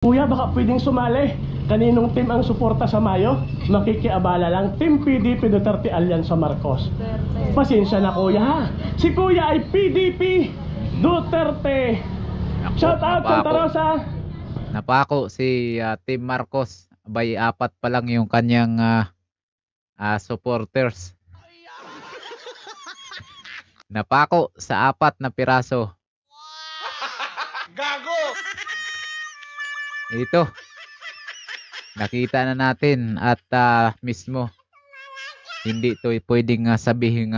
Kuya, baka pwedeng sumali. Kaninong team ang suporta sa Mayo? Makikiabala lang. Team PDP Duterte Alyansa Marcos. Pasensya na kuya ha. Si kuya ay PDP Duterte. Shout out Santa Rosa. Napako si Team Marcos. Abay, 4 pa lang yung kanyang supporters. Napako sa 4 na piraso. Gago! Ito. Nakita na natin at mismo hindi ito pwedeng sabihin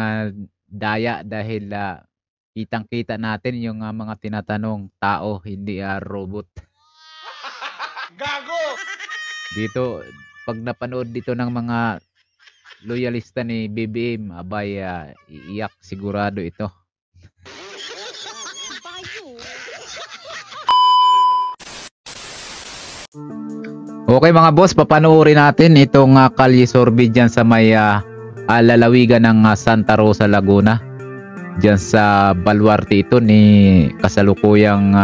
daya dahil kitang-kita natin yung mga tinatanong tao, hindi robot. Gago! Dito, pag napanood dito ng mga loyalista ni BBM, abay iiyak sigurado ito. Okay mga boss, papanoorin natin itong kalye sorbe dyan sa may lalawigan ng Santa Rosa, Laguna. Dyan sa baluarte ito ni kasalukuyang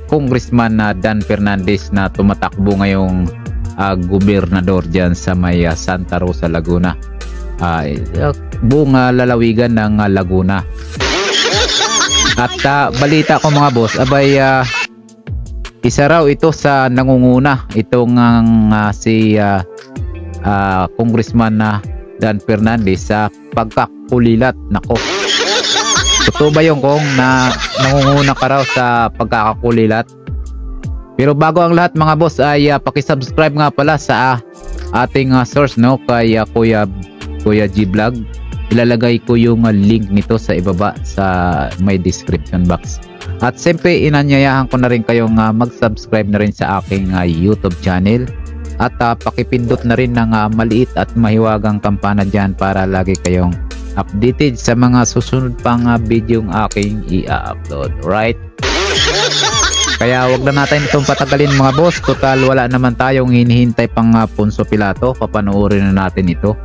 Congressman Dan Fernandez na tumatakbo ngayong gobernador dyan sa may Santa Rosa, Laguna. Buong lalawigan ng Laguna. At balita ko mga boss, abay isa raw ito sa nangunguna itong si Congressman Dan Fernandez sa pagkakulilat. Nako, totoo ba yung kung nangunguna ka raw sa pagkakakulilat? Pero bago ang lahat mga boss ay pakisubscribe nga pala sa ating source kay Kuya G Vlog. Ilalagay ko yung link nito sa ibaba sa may description box. At siyempre inanyayahan ko na rin kayong mag-subscribe na rin sa aking YouTube channel. At pakipindot na rin ng maliit at mahiwagang kampana dyan para lagi kayong updated sa mga susunod pang video aking i-upload. Right? Kaya wag na natin itong patagalin mga boss. Total wala naman tayong hinihintay pang Ponso Pilato. Papanoorin na natin ito.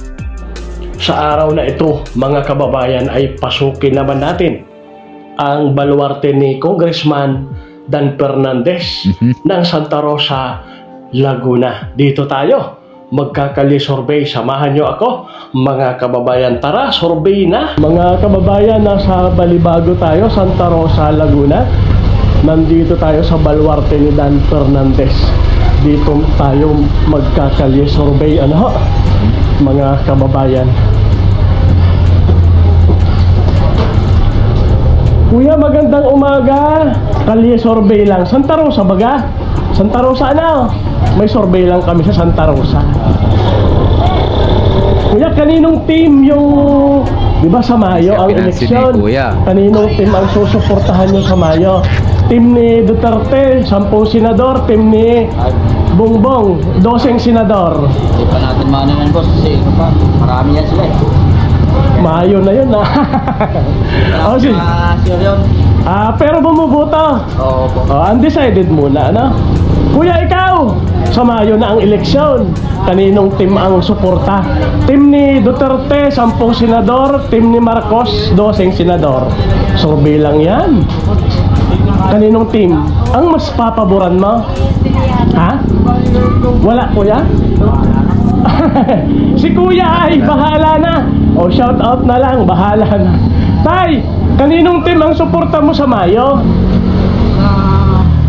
Sa araw na ito, mga kababayan, ay pasukin naman natin ang baluarte ni Congressman Dan Fernandez ng Santa Rosa, Laguna. Dito tayo magkakali survey. Samahan nyo ako mga kababayan. Tara, survey na. Mga kababayan, nasa Balibago tayo, Santa Rosa, Laguna. Nandito tayo sa baluarte ni Dan Fernandez. Dito tayo magkakali survey. Mga kababayan. Kuya, magandang umaga. Kalye survey lang. Santa Rosa baga? Santa Rosa may survey lang kami sa Santa Rosa. Kuya, kaninong team yung, di ba sa Mayo ang eleksyon? Kaninong team ang susuportahan nyo sa Mayo? Team ni Duterte, 10 senador. Team ni Bongbong, 12 senador. Hindi pa natin maano yan boss kasi marami yan sila Mayo na yun sige. Sure yun. Pero bumuboto. Oo po. Undecided muna, Kuya, ikaw, sa Mayo na ang eleksyon. Kaninong team ang suporta? Team ni Duterte, 10 senador. Team ni Marcos, 12 senador. Survey lang yan. Kaninong team ang mas papaboran mo? Wala, kuya? Si kuya ay bahala na. Shout out na lang, bahala na. Tay, kaninong team ang suporta mo sa Mayo?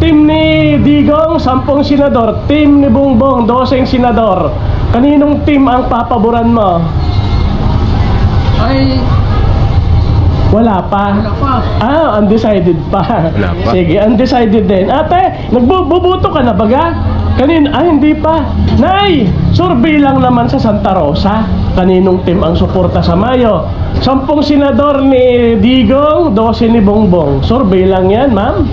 Team ni Digong, 10 senador. Team ni Bongbong, 12 senador. Kaninong team ang papaboran mo? Wala pa. Undecided pa. Sige, undecided din. Ate, nagbubuto ka na baga? Hindi pa. Nay, survey lang naman sa Santa Rosa. Kaninong team ang suporta sa Mayo? 10 senador ni Digong, 12 ni Bongbong. Survey lang yan, ma'am.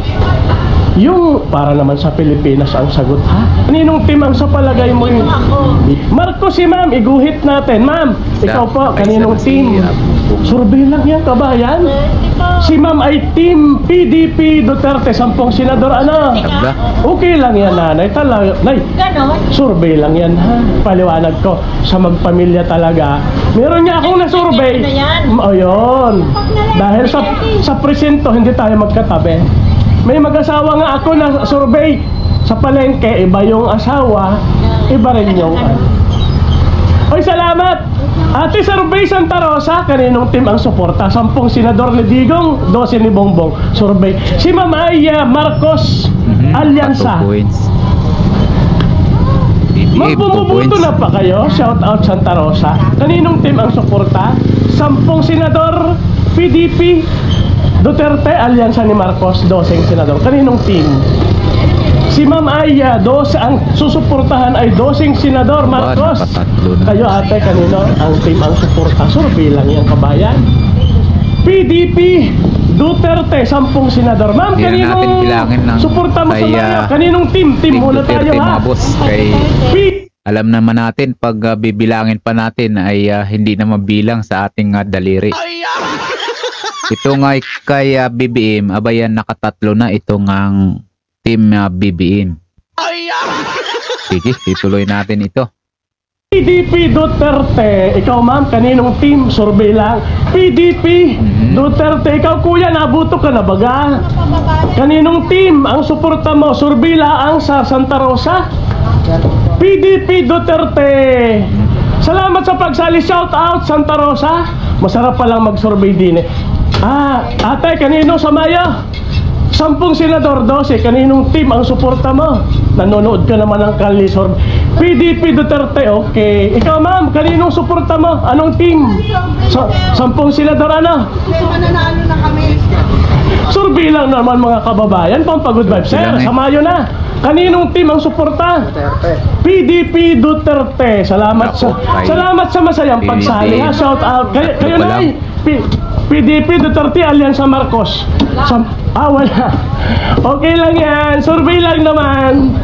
Yung para naman sa Pilipinas ang sagot, kaninong team ang sa palagay mo yung Marcos? Si ma'am, iguhit natin. Ma'am, ikaw po, kaninong team? Survey lang yan, kabayan. Si ma'am ay team PDP Duterte, 10 senador. Okay lang yan, nanay. Nay, survey lang yan, paliwanag ko sa magpamilya talaga. Meron niya akong na-survey. Ayun. Dahil sa presento, hindi tayo magkatabi. May mag-asawa nga ako na survey. Sa palengke, iba yung asawa, iba rin yung Oy, salamat! Ate Survey Santa Rosa, kaninong team ang suporta? 10 Senador ni Digong, 12 ni Bongbong. Survey. Si Ma'am Aya Marcos, Alyansa. 2 points. Ma'am, bumubuto na pa kayo? Shout out Santa Rosa. Kaninong team ang suporta? 10 Senador, PDP, Duterte, Alyansa ni Marcos, 12 Senador. Kaninong team? Si Ma'am Aya, ang susuportahan ay 12 Senador Marcos. Kayo ate, kanino ang team ang suporta? Survey lang yung kabayan. PDP, Duterte, 10 Senador. Ma'am, kaninong suporta mo sa Maya? Kaninong team? Team muna tayo ha. Alam naman natin, pag bibilangin pa natin ay hindi na mabilang sa ating daliri. Ito nga kay BBM, abayan nakatatlo na itong ang team BBM. Sige, ituloy natin ito. PDP Duterte, ikaw ma'am, kaninong team? Survey lang. PDP Duterte, ikaw kuya, nabuto ka na baga? Kaninong team ang suporta mo? Survey lang sa Santa Rosa. PDP Duterte. Salamat sa pagsali. Shout out Santa Rosa. Masarap palang mag-survey din eh. Ate, kanino sa Maya? 10 Senador, 12. Kaninong team ang suporta mo? Nanonood ka naman ng Kalisor. PDP Duterte, okay. Ikaw ma'am, kaninong suporta mo? Anong team? 10 Senador, ano? Mananalo na kami. Survey lang naman mga kababayan. Pampagod vibes. Sir, sa Mayo na. Kaninong team ang suporta? PDP Duterte. Salamat sa masayang pagsali ha. Shout out. Kayo na ay PDP Duterte Alyansa Marcos. Wala. Okay lang yan. Survey lang naman.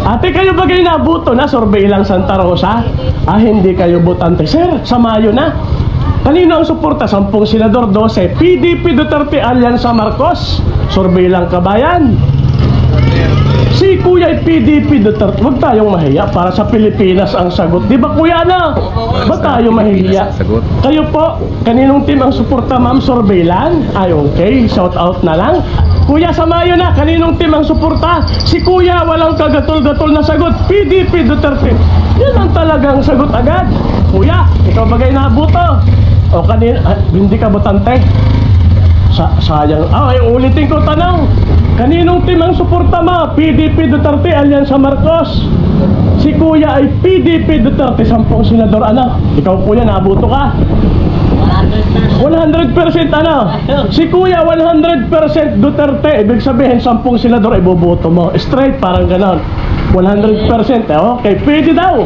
Ate, kayo ba kayo nabuto na? Survey lang Santa Rosa? Hindi kayo butante. Sir, sa Mayo na. Kanino ang suporta? 10 Senador, 12. PDP Duterte Alyansa Marcos. Survey lang kabayan. Si Kuya ay PDP Duterte. Huwag tayong mahiya. Para sa Pilipinas ang sagot. Di ba Kuya na? Ba't tayo mahiya? Kayo po, kaninong team ang suporta ma'am? Survey lang? Okay. Shout out na lang. Kuya sa Mayo na, kaninong team ang suporta? Si Kuya, walang kagatol-gatol na sagot. PDP Duterte. Yan ang talagang sagot agad. Kuya, ikaw bagay nabuto. O hindi ka butante? Sayang. Ulitin ko tanong. Kaninong team ang suporta mo? PDP Duterte Alyansa Marcos. Si Kuya ay PDP Duterte, 10 Senador. Ano? Ikaw Kuya, nabuto ka? 100% ano? Si Kuya 100% Duterte. Ibig sabihin 10 Senador iboboto mo. Straight, parang ganon. 100%. Okay, pwede daw.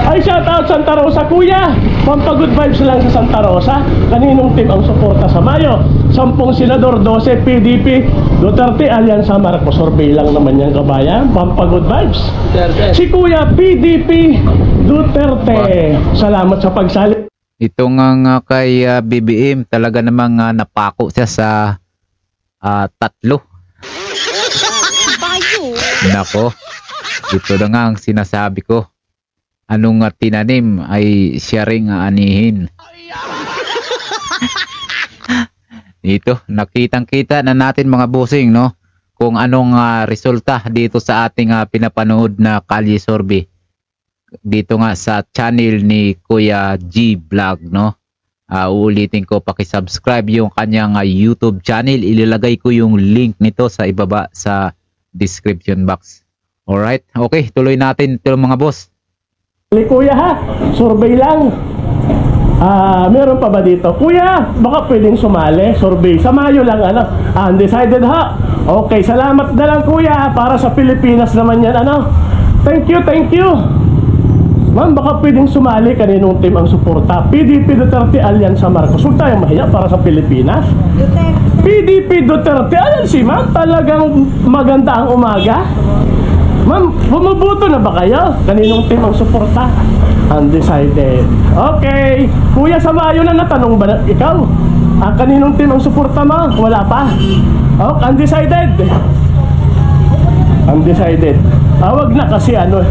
Ay, shout out Santa Rosa Kuya. Pampagod vibes lang sa Santa Rosa. Kaninong team ang suporta sa Mayo? 10 Senador, 12 PDP Duterte Alyansa Marcos. Survey lang naman yan kabayan. Pampagod vibes. Si Kuya PDP Duterte. Salamat sa pagsali. Ito nga kay BBM, talaga namang napako siya sa tatlo. Nako, ito na nga ang sinasabi ko. Anong tinanim ay siya ring anihin. Dito, nakitang-kita na natin mga bossing, no? Kung anong resulta dito sa ating pinapanood na Kalye Survey. Dito nga sa channel ni Kuya G Vlog, no? Uulitin ko, paki-subscribe yung kanyang YouTube channel. Ilalagay ko yung link nito sa ibaba sa description box. Alright, okay, tuloy natin ito mga boss. Kuya ha, survey lang. Meron pa ba dito? Kuya, baka pwedeng sumali. Survey, sa Mayo lang ano. Undecided ha. Okay, salamat na lang kuya. Para sa Pilipinas naman yan ano. Thank you, thank you. Ma'am, baka pwedeng sumali. Kaninong team ang suporta? PDP Duterte Alyansa Marcos. Huwag tayong mahiya para sa Pilipinas. PDP Duterte. Alam si ma'am, talagang maganda ang umaga. Ma'am, bumubuto na ba kayo? Kaninong team ang suporta? Undecided. Okay. Kuya sa Mayo na natanong ba ikaw? Kaninong team ang suporta mo? Wala pa? Undecided. Undecided. Wag na kasi ano,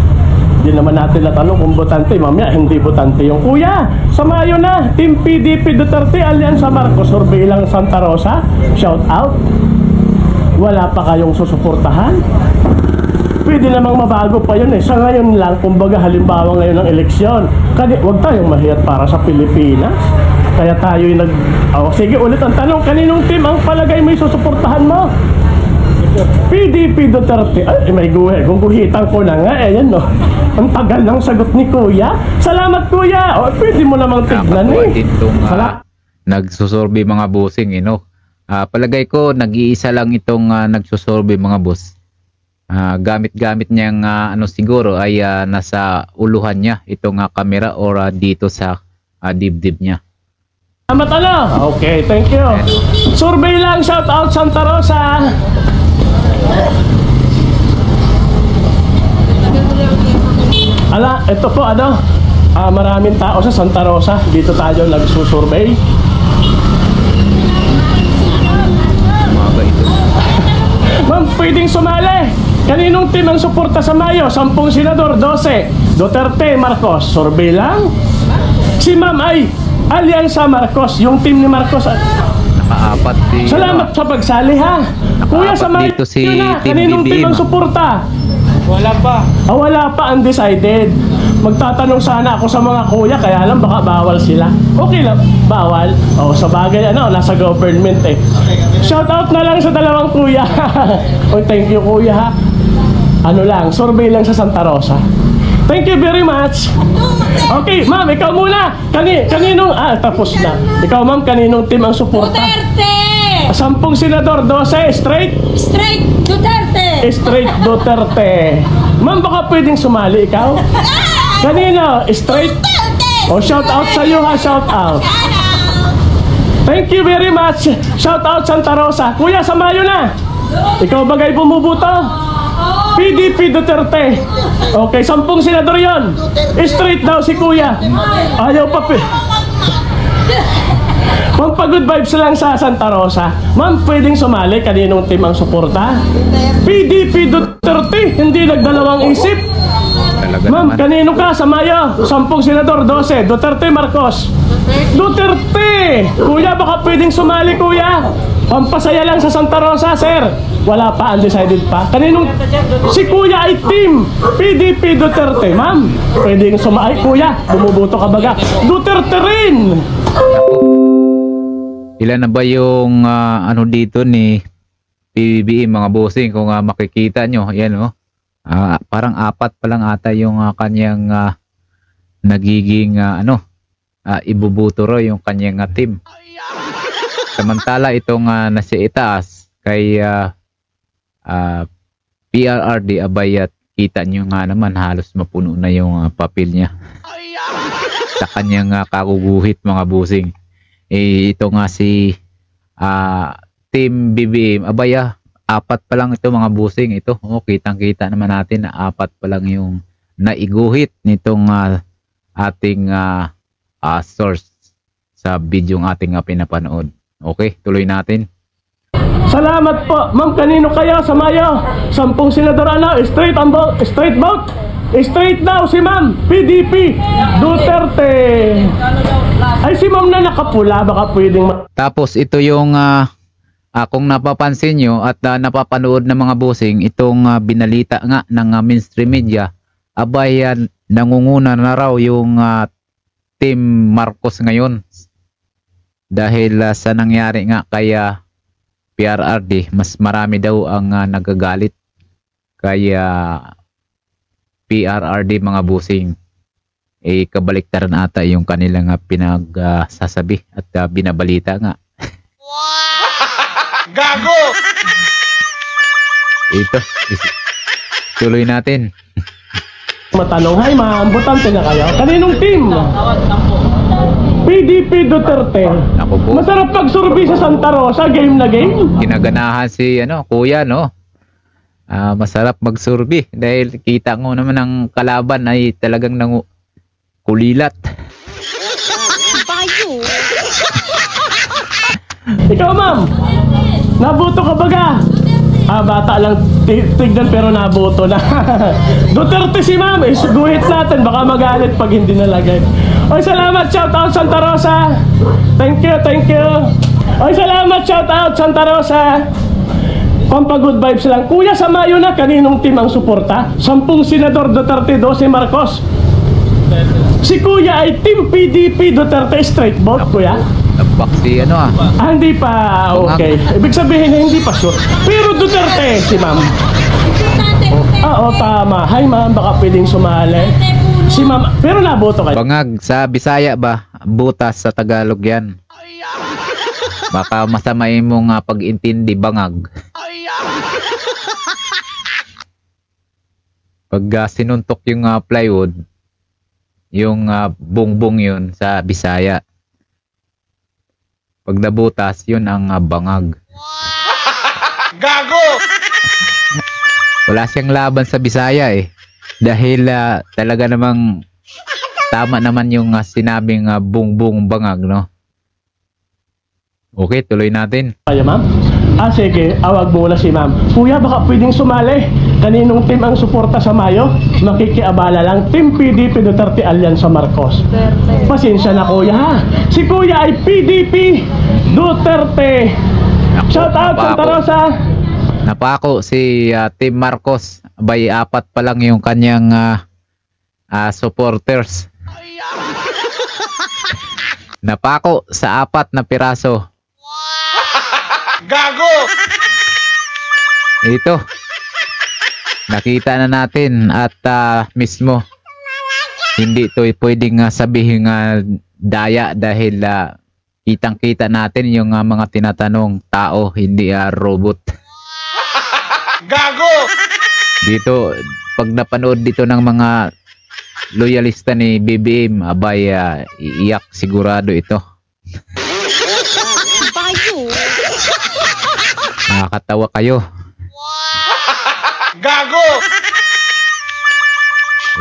hindi naman natin natanong kung botante. Mamaya hindi botante yung kuya. Sa Mayo na, Team PDP Duterte Alyansa Marcos. Survey lang Santa Rosa. Shout out. wala pa kayong susuportahan? Pwede namang mabago pa yun eh. Sa ngayon lang, kumbaga halimbawa ngayon ng eleksyon, huwag tayong mahiyat para sa Pilipinas. Kaya tayo'y sige, ulit ang tanong, kaninong team ang palagay mo susuportahan mo? PDP Duterte. Ay, may guguhitan ko na nga. Ayan no. Ang tagal ng sagot ni Kuya. Salamat Kuya. O, pwede mo namang tignan eh. Nagsusurvey mga bossing, palagay ko nag-iisa lang itong nagsusurvey mga boss. Gamit-gamit niyang siguro ay nasa uluhan niya itong camera or dito sa dibdib niya. Salamat Okay, thank you. Survey lang, shout out Santa Rosa. Ito po maraming tao sa Santa Rosa. Dito tayo nagsusurvey. Ma'am, pwedeng sumali. Kaninong team ang suporta sa Mayo? 10 senador, 12 Duterte, Marcos. Survey lang. Si Ma'am ay Alyansa Marcos, yung team ni Marcos. Nakaapat Salamat sa pagsali ha. Kuya, sa Mayo dito si kaninong team ang suporta? Wala pa. Wala pa, undecided. Magtatanong sana ako sa mga kuya, kaya lang baka bawal sila. Okay lang, bawal. Sa bagay, nasa government eh. Shout out na lang sa dalawang kuya. Thank you kuya ha. Survey lang sa Santa Rosa. Thank you very much. Okay, ma'am, ikaw muna. Kaninong, tapos na. Ikaw ma'am, kaninong team ang suporta? Duterte! 10 senador, 12 straight? Straight Duterte! Straight Duterte. Ma'am, baka pwedeng sumali ikaw? Kanino? Straight? Shout out sa iyo ha, shout out. Thank you very much. Shout out Santa Rosa. Kuya, sa Mayo na. Ikaw bagay bumubuto? PDP Duterte. Okay, 10 senador yon. Straight daw si Kuya. Ayaw pa Ma'am, pa-good vibes lang sa Santa Rosa. Ma'am, pwedeng sumali. Kaninong team ang suporta? PDP Duterte. Hindi nagdalawang isip. Ma'am, kanino ka sa Mayo? 10 senador, 12 Duterte, Marcos. Duterte. Kuya, baka pwedeng sumali Kuya. Pampasaya lang sa Santa Rosa, sir. Wala pa, undecided pa. Kaninong si Kuya ay team PDP Duterte. Ma'am, pwedeng sumali Kuya. Bumubuto ka baga? Duterte rin. Ilan na ba yung dito ni PBBM mga bossing kung makikita nyo? Yan parang 4 pa lang ata yung kanyang nagiging ibubuto raw yung kanyang team. Samantala itong nasa itaas kay PRRD abay at kita nyo nga naman halos mapuno na yung papel niya sa kanyang kaguguhit mga bossing. Ito nga si Team BBM abay 4 pa lang ito mga bossing. Ito kitang kita naman natin na 4 pa lang yung naiguhit nitong ating source sa video ng ating pinapanood. Okay, tuloy natin. Salamat po. Ma'am, kanino kayo sa Mayo? 10 senador straight vote? Straight daw si Ma'am PDP Duterte. Ay si Ma'am na nakapula, baka pwedeng Tapos ito yung kung napapansin nyo at napapanood ng mga bossing, itong binalita nga ng mainstream media, abay nangunguna na raw yung Team Marcos ngayon. Dahil sa nangyari nga kaya PRRD, mas marami daw ang nagagalit kaya PRRD mga bossing. Kabaliktaran ata yung kanilang pinagsasabi at binabalita nga. Gago! Ito, tuloy natin. matanong. Hi ma'am, butante na kayo. Kaninong team? PDP Duterte. Ako po. Masarap pag-survey sa Santa Rosa, game na game. Kinaganahan si kuya, no? Masarap mag-survey dahil kita mo naman ang kalaban ay talagang kulilat. Ikaw ma'am, nabuto ka baga? Bata lang tignan pero nabuto na. Duterte si ma'am, guhit natin, baka magalit pag hindi nalagay. Oy, salamat, shout out Santa Rosa. Thank you, thank you. Oy, salamat, shout out Santa Rosa. Pampagood vibes lang. Kuya, sa Mayo na, kaninong team ang suporta? 10 Senador Duterte, 12 Marcos. Si Kuya ay Team PDP Duterte straight vote, Kuya? Nabak si ano ah. Ah, hindi pa, okay. Ibig sabihin na hindi pa sure. Pero Duterte, si ma'am. Oo, tama. Hi ma'am, baka pwedeng sumali. Si ma'am, pero naboto kayo. Bangag sa Bisaya ba? Butas sa Tagalog yan. Baka masamain mong pag-intindi bangag. Pag sinuntok yung plywood, yung bongbong yun sa Bisaya. Pag nabutas, yun ang bangag. Gago! Wala siyang laban sa Bisaya eh. Dahil talaga namang tama naman yung sinabing bongbong bangag, no? Okay, tuloy natin. Kaya ma'am? Ah, sige, awag muna si ma'am. Kuya, baka pwedeng sumali. Kaninong team ang suporta sa Mayo? Makikiabala lang. Team PDP Duterte Alyansa Marcos. Pasensya na kuya ha. Si kuya ay PDP Duterte. Shout out Santa Rosa. Napako si Team Marcos. Bay, 4 pa lang yung kanyang supporters. Napako sa 4 na piraso. Gago! Ito. Nakita na natin at mismo hindi ito pwedeng sabihin daya dahil kitang-kita natin yung mga tinatanong tao, hindi robot. Gago! Dito, pag napanood dito ng mga loyalista ni BBM, abay, iiyak sigurado ito. Nakakatawa kayo. Gago!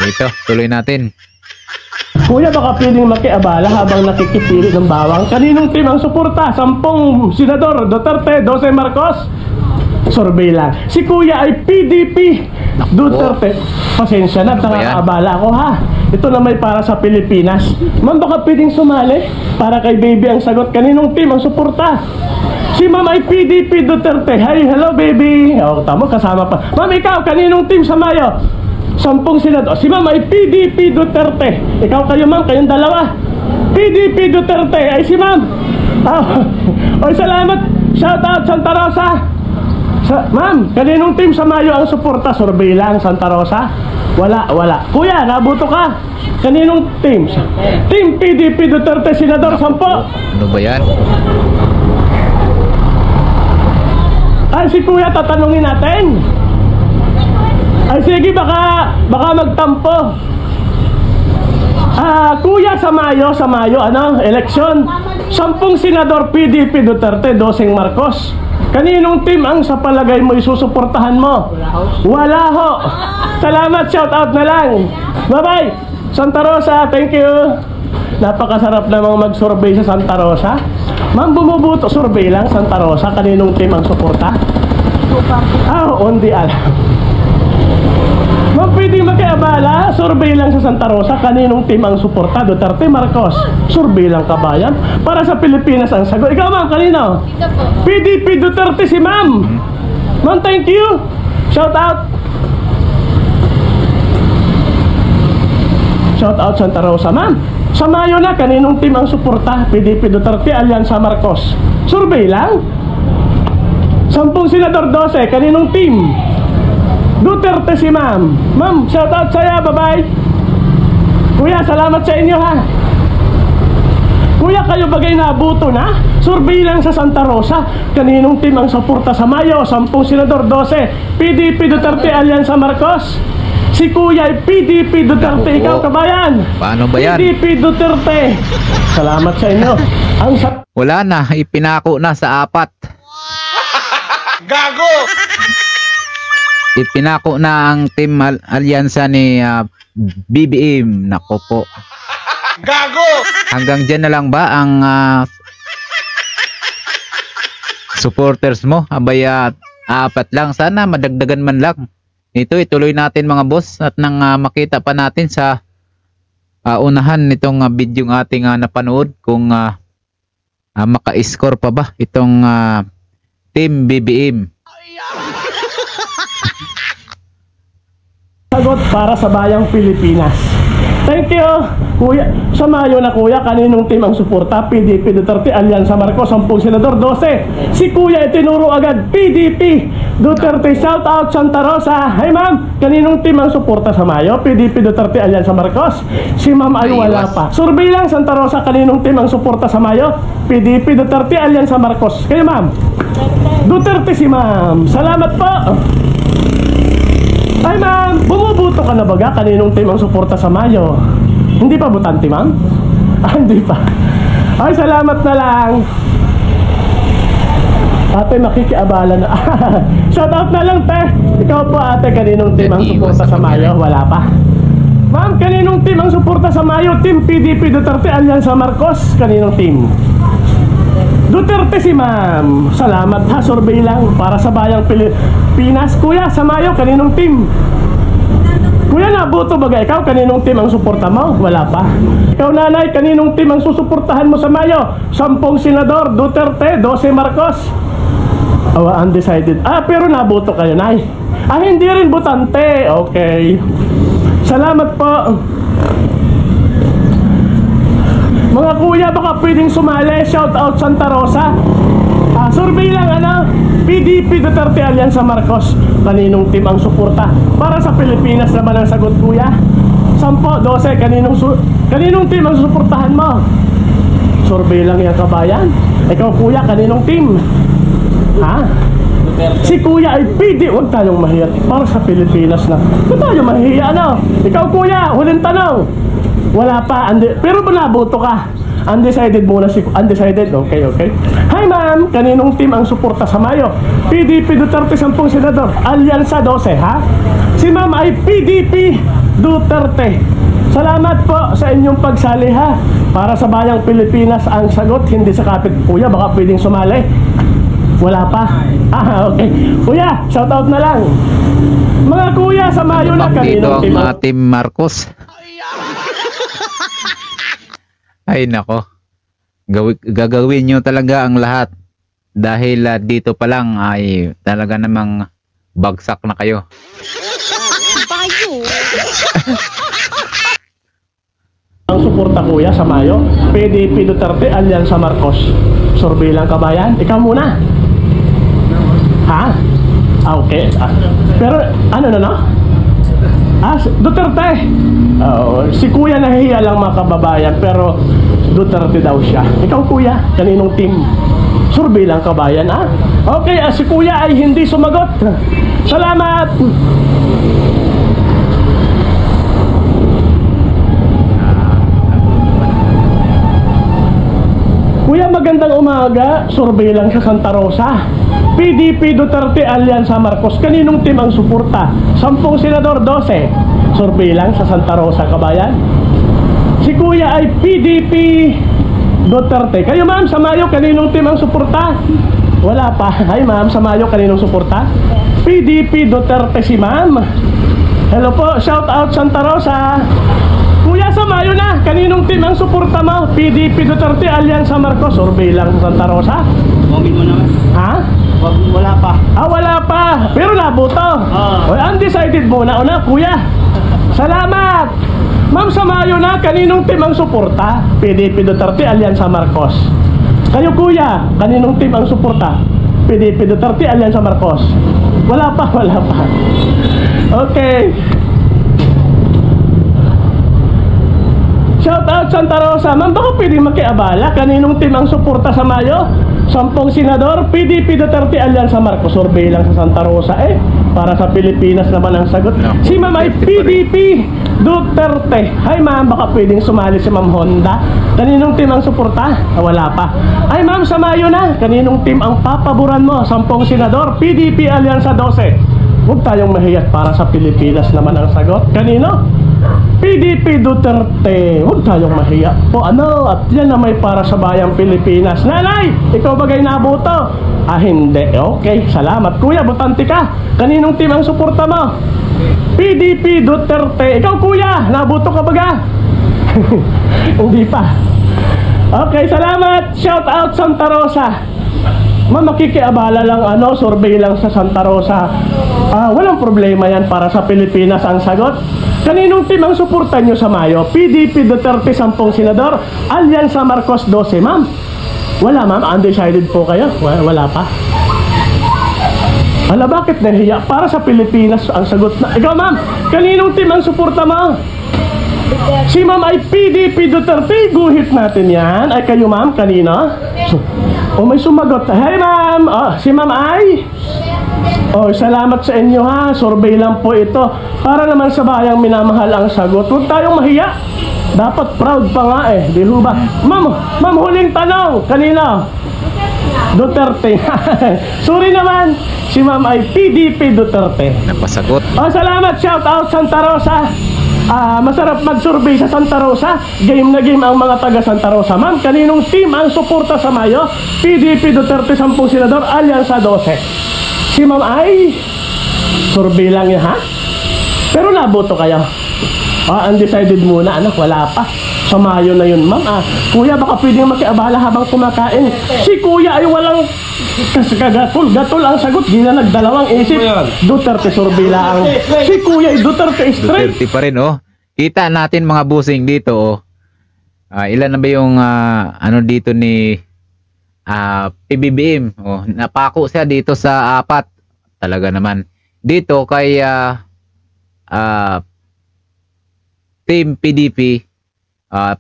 Ito, tuloy natin. Kuya, baka pwedeng makiabala habang nakikipili ng bawang. Kaninong team ang suporta? 10 Senador Duterte, 12 Marcos. Survey lang. Si kuya ay PDP Duterte. Pasensya na, nakakaabala ako ha. Ito na may para sa Pilipinas. Ma'am, baka pwedeng sumali? Para kay baby ang sagot. Kaninong team ang suporta? Si ma'am ay PDP Duterte. Hi, hello baby. O, tamo, kasama pa. Ma'am, ikaw, kaninong team sa Mayo? 10 Senador. Si ma'am ay PDP Duterte. Ikaw kayo ma'am, kayong dalawa. PDP Duterte ay si ma'am. Oy, salamat. Shout out Santa Rosa. Ma'am, kaninong team sa Mayo ang suporta? Survey lang, Santa Rosa. Wala. Kuya, nabuto ka. Kaninong team? Team PDP Duterte Senador 10. Ano ba yan? Ay, si kuya, tatanungin natin. Ay, sige, baka magtampo. Kuya, sa Mayo, ano, eleksyon. 10 Senador PDP Duterte, 12 Marcos. Kaninong team ang sa palagay mo isusuportahan mo? Wala ho. Salamat, shout out na lang. Bye-bye. Santa Rosa, thank you. Napakasarap namang mag-survey sa Santa Rosa. Ma'am, bumubuto survey lang Santa Rosa. Kaninong team ang suporta? Hindi alam. Ma'am, pwede makiabala. Survey lang sa Santa Rosa. Kaninong team ang suporta? Duterte, Marcos. Survey lang kabayan. Para sa Pilipinas ang sagot. Ikaw ma'am, kanino? PDP Duterte si ma'am. Ma'am, thank you. Shout out. Shout out Santa Rosa, ma'am. Sa Mayo na, kaninong team ang suporta? PDP Duterte, Alyansa Marcos. Survey lang. 10 Senador, 12. Kaninong team? Duterte si ma'am. Ma'am, shout out sa'yo. Bye-bye. Kuya, salamat sa inyo ha. Kuya, kayo bagay nabuto na? Survey lang sa Santa Rosa. Kaninong team ang suporta sa Mayo? 10 Senador, 12. PDP Duterte, Alyansa Marcos. Si kuya ay PDP Duterte. Ikaw, kabayan. Paano ba yan? PDP Duterte. Salamat sa inyo. Wala na, ipinako na sa 4. Gago! Ipinako na ang team alyansa ni BBM. Nako po. Gago! Hanggang dyan na lang ba ang supporters mo? Abay, 4 lang. Sana madagdagan man lang. Ito, ituloy natin mga boss at nang makita pa natin sa unahan nitong video ng ating napanood kung maka-score pa ba itong Team BBM. Sagot para sa bayang Pilipinas. Thank you, Kuya. Sa Mayo na Kuya, kaninong team ang suporta? PDP Duterte, Alyansa Marcos, 10 senador, 12. Si Kuya itinuro agad, PDP Duterte, shout out Santa Rosa. Hey ma'am, kaninong team ang suporta sa Mayo? PDP Duterte, Alyansa Marcos. Si ma'am ay wala pa. Survey lang, Santa Rosa, kaninong team ang suporta sa Mayo? PDP Duterte, Alyansa Marcos. Kayo ma'am? Duterte si ma'am. Salamat po. Ay ma'am, bumubuto ka na baga? Kaninong team ang suporta sa Mayo? Hindi pa butante ma'am? Hindi pa. Ay, salamat na lang. Ate, makikiabala na. Shoutout na lang, te. Ikaw po ate, kaninong team ang suporta sa Mayo? Wala pa. Ma'am, kaninong team ang suporta sa Mayo? Team PDP Duterte, Alyansa Marcos. Kaninong team? Duterte si ma'am. Salamat ha, survey lang para sa bayang Pilipinas. Kuya, sa Mayo, kaninong team? Kuya, nabuto baga ikaw? Kaninong team ang suporta mo? Wala pa. Ikaw nanay, kaninong team ang susuportahan mo sa Mayo? 10 senador, Duterte, 12 Marcos. Undecided. Pero nabuto kayo, nay. Hindi rin butante. Okay. Salamat po. Mga kuya, baka pwedeng sumali. Shout out Santa Rosa. Survey lang ano. PDP Duterte, Alyansa Marcos. Kaninong team ang suporta? Para sa Pilipinas naman ang sagot kuya. 10, 12. Kaninong team ang susuportahan mo? Survey lang yan kabayan. Ikaw kuya, kaninong team? Ha? Si kuya ay PD. Huwag tayong mahiya. Para sa Pilipinas na. Huwag tayong mahiya ano. Ikaw kuya, huling tanong. Wala pa, pero nabuto ka. Undecided muna si undecided. Okay. Hi ma'am, kaninong team ang suporta sa Mayo? PDP Duterte, 10 senador, Alyansa 12, ha? Si ma'am ay PDP Duterte. Salamat po sa inyong pagsali ha. Para sa bayang Pilipinas ang sagot, hindi sa kapit kuya, baka pwedeng sumali. Wala pa. Okay. Kuya, shout out na lang. Mga kuya sa Mayo na kaninong team? Team Marcos. Ay nako, gagawin nyo talaga ang lahat dahil dito pa lang ay talaga namang bagsak na kayo. Ang suporta kuya sa Mayo, PDP Duterte, Alyansa Marcos. Survey lang kabayan, ikaw muna. Ha? Okay. Pero ano na no? Duterte. Si kuya nahihiya lang mga kababayan, pero Duterte daw siya. Ikaw kuya, kaninong team? Survey lang kabayan Okay, si kuya ay hindi sumagot. Salamat. Kuya, magandang umaga. Survey lang sa Santa Rosa. PDP Duterte, Alyansa Marcos. Kaninong team ang suporta? 10 senador, 12. Survey lang sa Santa Rosa, kabayan. Si kuya ay PDP Duterte. Kayo ma'am, sa Mayo, kaninong team ang suporta? Wala pa. Hi ma'am, sa Mayo, kaninong suporta? PDP Duterte si ma'am. Hello po, shout out Santa Rosa. Kuya, sa Mayo na, kaninong team ang suporta mo? PDP Duterte, Alyansa Marcos. Survey lang sa Santa Rosa. Comment mo naman. Ha? Wala pa. Wala pa. Pero nabuto. Undecided muna. Kuya. Salamat. Ma'am, sa Mayo na, kaninong team ang suporta? PDP Duterte, Alyansa Marcos. Kayo kuya, kaninong team ang suporta? PDP Duterte, Alyansa Marcos. Wala pa. Okay. Shout out Santa Rosa. Ma'am, baka pwedeng makiabala? Kaninong team ang suporta sa Mayo? 10 senador, PDP Duterte, Alyansa Marcos. Survey lang sa Santa Rosa para sa Pilipinas naman ang sagot. Si ma'am ay PDP Duterte. Hi ma'am, baka pwedeng sumali si ma'am Honda. Kaninong team ang suporta? Wala pa. Ay ma'am, sa Mayo na, kaninong team ang papaboran mo? 10 senador, PDP, Alyansa 12. Huwag tayong mahiyat, para sa Pilipinas naman ang sagot. Kanino? PDP Duterte. Huwag tayong mahiya po at yan na may para sa bayang Pilipinas. Nanay, ikaw bagay nabuto? Hindi. Okay, salamat kuya, butante ka. Kaninong team ang suporta mo? PDP Duterte. Ikaw kuya, nabuto ka baga? Hindi pa. Okay, salamat. Shout out Santa Rosa. Ma'am, makikiabala lang, survey lang sa Santa Rosa. Walang problema yan para sa Pilipinas ang sagot. Kaninong team ang suportan nyo sa Mayo? PDP Duterte 10 senador, Alyansa Marcos 12, ma'am. Wala, ma'am, undecided po kayo. Wala pa. Ala, bakit nahiya? Para sa Pilipinas ang sagot na. Ikaw, ma'am, kaninong team ang suporta mo? Si ma'am ay PDP Duterte. Guhit natin yan. Ay kayo, ma'am, kanina? May sumagot. Hey, ma'am. Si ma'am ay? Salamat sa inyo, ha. Survey lang po ito. Para naman sa bayang minamahal ang sagot. Huwag tayong mahiya. Dapat proud pa nga eh. Di ho ba? Ma'am, huling tanong. Kanina? Duterte. Sorry naman. Si ma'am ay PDP Duterte. Napasagot. Salamat. Shout out Santa Rosa. Masarap mag-survey sa Santa Rosa. Game na game ang mga taga Santa Rosa. Ma'am, kaninong team ang suporta sa Mayo? PDP Duterte 10 senador, Alyansa 12. Si ma'am ay survey lang yan, ha? Pero naboto kayo. Undecided muna, anak, wala pa. Sa Mayo na yun, ma'am. Kuya, baka pwedeng makiabala habang kumakain. Si kuya ay walang gatol ang sagot. Di na nagdalawang isip. Duterte survey lang. Si kuya ay Duterte straight. Duterte pa rin, oh. Kita natin mga busing dito, oh. Ilan na ba yung dito ni PBBM? Oh, napako siya dito sa 4. Talaga naman. Dito kay Team PDP 5,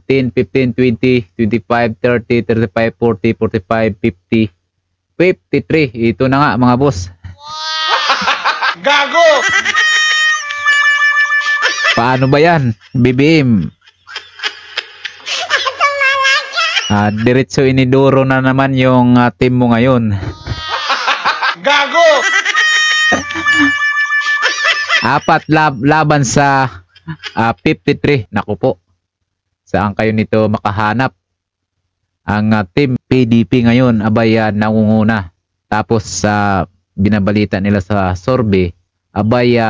10, 15, 20, 25, 30, 35, 40, 45, 50, 53. Ito na nga mga boss. Gago! Paano ba yan? BBM. Diretso iniduro na naman yung team mo ngayon. Gago! 4 laban sa 53. Naku po. Saan kayo nito makahanap? Ang team PDP ngayon abay nangunguna. Tapos binabalita nila sa survey abay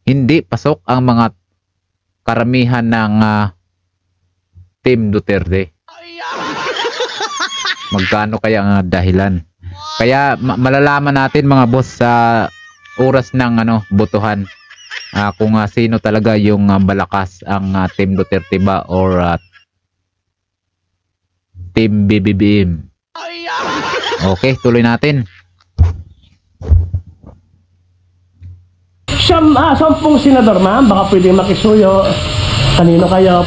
hindi pasok ang mga karamihan ng Team Duterte. Magkano kaya ang dahilan? Kaya malalaman natin mga boss sa oras ng botohan kung sino talaga yung balakas, ang Team Duterte ba or Team BBM. Okay, tuloy natin. 10 senador, ma'am. Baka pwedeng makisuyo. Kanino kayo?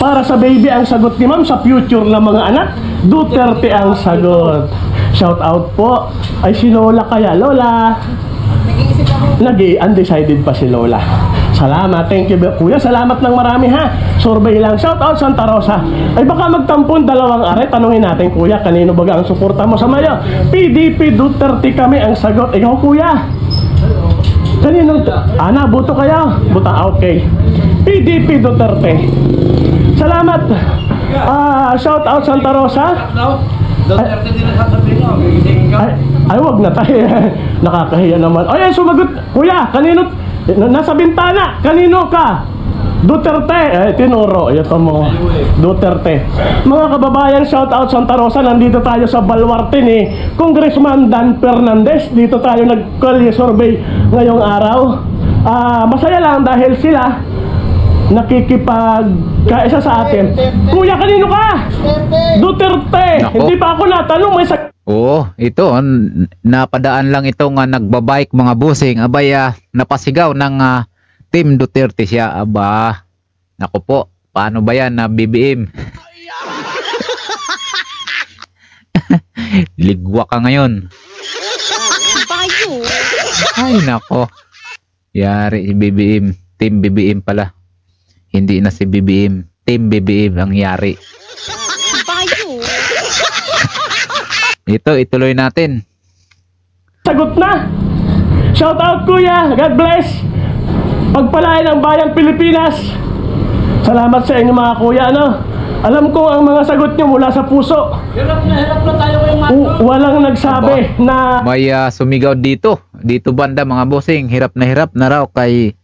Para sa baby ang sagot ni ma'am. Sa future ng mga anak, Duterte ang sagot. Shout out po. Ay si Lola kaya. Lola, undecided pa si Lola. Salamat, thank you kuya. Salamat ng marami, ha. Survey lang. Shout out Santa Rosa. Ay baka magtampon 2 are. Tanungin natin kuya, kanino baga ang suporta mo sa Mayo? PDP Duterte kami ang sagot. Ikaw kuya, kanino? Nabuto kayo. Okay. PDP Duterte. Salamat. Shout out Santa Rosa. Duterte din ang sasabihin mo. Ay, wag na tayo. Nakakahiya naman. Ay, sumagot. Kuya, kanino? Nasa bintana. Kanino ka? Duterte. Tinuro. Ito mo. Duterte. Mga kababayan, shout out Santa Rosa. Nandito tayo sa Baluarte ni Congressman Dan Fernandez. Dito tayo nag-call survey ngayong araw. Masaya lang dahil sila nakikipagkaisa sa atin. Kuya, kanino ka? Duterte. Nako. Hindi pa ako natanong. May Oo, ito napadaan lang itong nagbabike mga busing. Abay napasigaw ng Team Duterte siya. Aba, naku po, paano ba yan na BBM? Ligwa ka ngayon. Ay nako, yari si BBM. Team BBM pala. Hindi na si BBM. Team BBM ang yari. Ito, ituloy natin. sagot na. Shout out kuya. God bless. Pagpalain ang bayang Pilipinas. Salamat sa inyo mga kuya. Alam ko ang mga sagot nyo mula sa puso. Hirap na tayo ngayong Walang nagsabi na May sumigaw dito. Dito banda mga bossing. Hirap na raw kay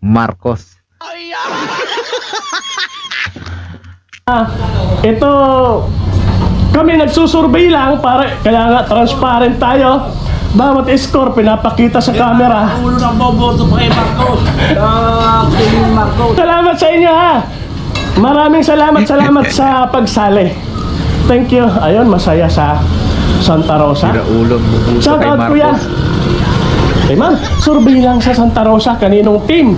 Marcos. ito Kami nagsusurvey lang para kaya nga transparent tayo. Bawat score pinapakita sa camera. Ulo ng boboto pa kay Marcos. King Marcos. Salamat sa inyo ha. Maraming salamat sa pagsali. Thank you. Ayun, masaya sa Santa Rosa. Sira ulo mo Shout kay out kuya. Marcos. Eh ma'am, survey lang sa Santa Rosa. Kaninong team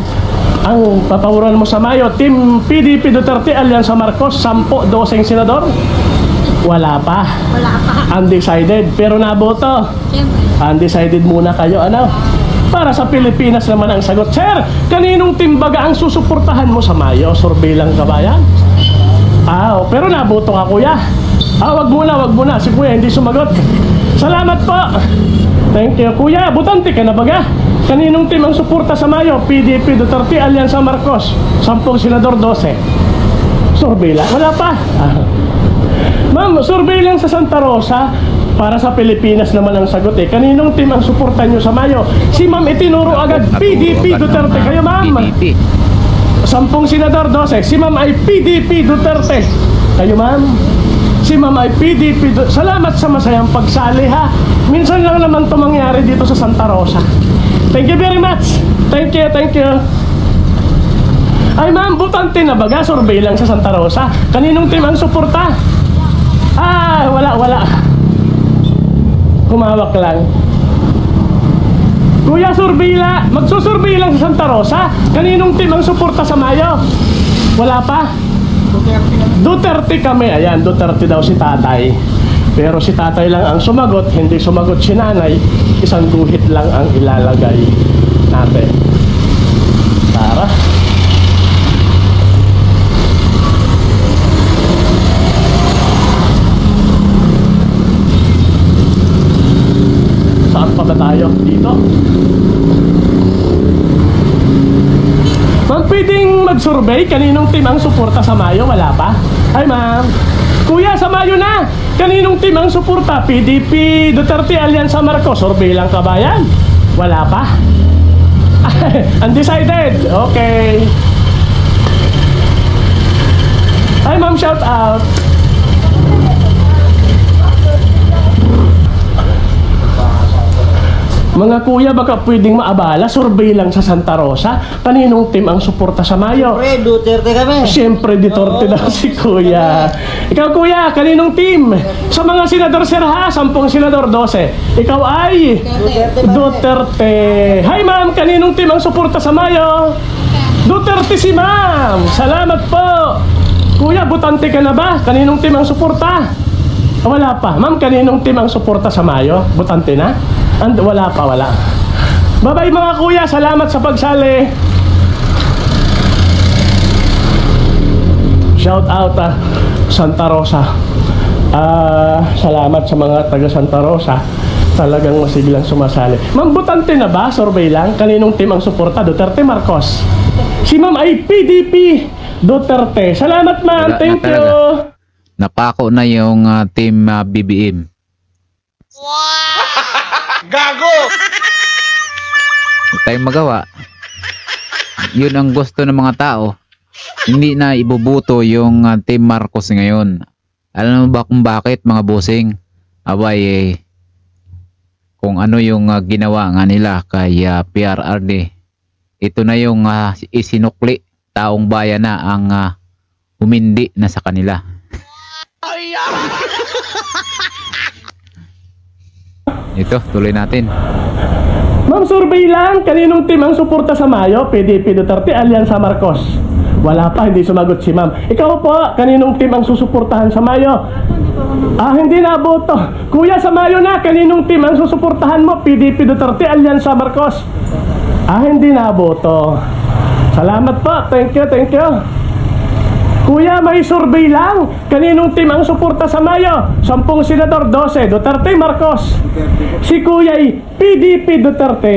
ang papaboran mo sa Mayo? Team PDP Duterte Alyansa Marcos, 10-12 senador? Wala pa. Wala pa. Undecided. Pero naboto. Siyempre. Undecided muna kayo, ano? Para sa Pilipinas naman ang sagot. Sir, kaninong team baga ang susuportahan mo sa Mayo? Survey lang kabayan? Pero naboto ka kuya. Wag muna. Si kuya hindi sumagot. Salamat po. Thank you. Kuya, butante ka na baga? Kaninong team ang suporta sa Mayo? PDP Duterte Alyansa Marcos, 10 senador, 12. Survey lang? Wala pa. Ma'am, survey lang sa Santa Rosa. Para sa Pilipinas naman ang sagot eh. Kaninong team ang suporta nyo sa Mayo? Si ma'am itinuro agad PDP Duterte. Kayo ma'am? PDP. 10 senador, 12. Si ma'am ay PDP Duterte. Kayo ma'am? Si ma'am ay PDP Duterte. Salamat sa masayang pagsali ha. Minsan lang naman ito mangyari dito sa Santa Rosa. Thank you very much. Thank you. Ay ma'am, butante na baga? Survey lang sa Santa Rosa. Kaninong team ang suporta? Wala. Humawak lang. Kuya, survey lang. Magsusurvey lang sa Santa Rosa. Kaninong team ang suporta sa Mayo? Wala pa? Duterte kami. Ayan, Duterte daw si tatay. Pero si tatay lang ang sumagot. Hindi sumagot si nanay. Isang guhit lang ang ilalagay natin. Tara. Saan pa ba tayo? Dito. Ma'am, pwedeng mag-survey? Kaninong team ang suporta sa Mayo? Wala pa? Ay ma'am. Kuya, sa Mayo na. Kaninong team ang suporta? PDP Duterte Alyansa Marcos. Survey lang kabayan? Wala pa? Undecided. Okay. Ay ma'am, shout out. Mga kuya, baka pwedeng maabala, survey lang sa Santa Rosa. Kaninong team ang suporta sa Mayo? Siyempre, Duterte kami. Siyempre, Duterte daw si kuya. Ikaw kuya, kaninong team? Sa mga senador sir ha, 10 senador, 12. Ikaw ay? Duterte. Hi ma'am, kaninong team ang suporta sa Mayo? Duterte si ma'am. Salamat po. Kuya, butante ka na ba? Kaninong team ang suporta? Wala pa. Ma'am, kaninong team ang suporta sa Mayo? Butante na? Wala pa. Bye-bye mga kuya. Salamat sa pagsali. Shout out Santa Rosa. Salamat sa mga taga Santa Rosa. Talagang masiglang sumasali. Ma'am, butante na ba? Survey lang. Kaninong team ang suporta? Duterte, Marcos? Si ma'am ay PDP Duterte. Salamat ma'am. Thank you. Napako na yung team BBM. Gago! Hindi tayong magawa. Yun ang gusto ng mga tao. Hindi na ibubuto yung team Marcos ngayon. Alam mo ba kung bakit mga bossing? Abay kung ano yung ginawa nga nila kay PRRD. Ito na yung isinukli. Taong bayan na ang humindi na sa kanila. Ito, tuloy natin. Ma'am, survey lang. Kaninong team ang suporta sa Mayo? PDP Duterte Alyansa Marcos. Wala pa, hindi sumagot si ma'am. Ikaw po, kaninong team ang susuportahan sa Mayo? Hindi na boto. Kuya, sa Mayo na, kaninong team ang susuportahan mo? PDP Duterte Alyansa Marcos. Hindi na boto. Salamat po. Thank you. Kuya, may survey lang. Kaninong team ang suporta sa Mayo? 10 senador, 12. Duterte, Marcos. Si kuya ay PDP Duterte.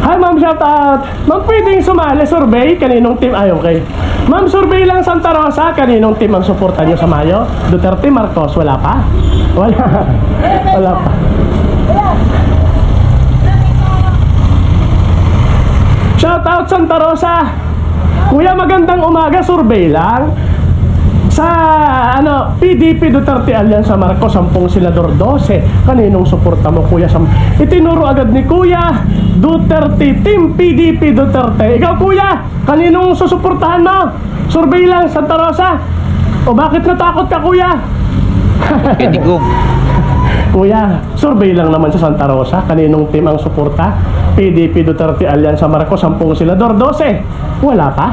Hi ma'am, shout out. Ma'am, pwedeng sumali, survey? Kaninong team? Okay. Ma'am, survey lang Santa Rosa. Kaninong team ang suporta nyo sa Mayo? Duterte, Marcos. Wala pa? Wala pa. Shout out Santa Rosa. Kuya, magandang umaga, survey lang. Sa PDP Duterte Alyansa Marcos, 10 senador, 12. Kaninong suporta mo, Kuya? Itinuro agad ni Kuya Duterte, Team PDP Duterte. Ikaw, Kuya, kaninong susuportahan mo? Survey lang, Santa Rosa. O bakit natakot ka, Kuya? Kinigong. Kuya, survey lang naman sa Santa Rosa. Kaninong team ang suporta? PDP Duterte Alyansa Marcos, 10 senador, 12. Wala pa?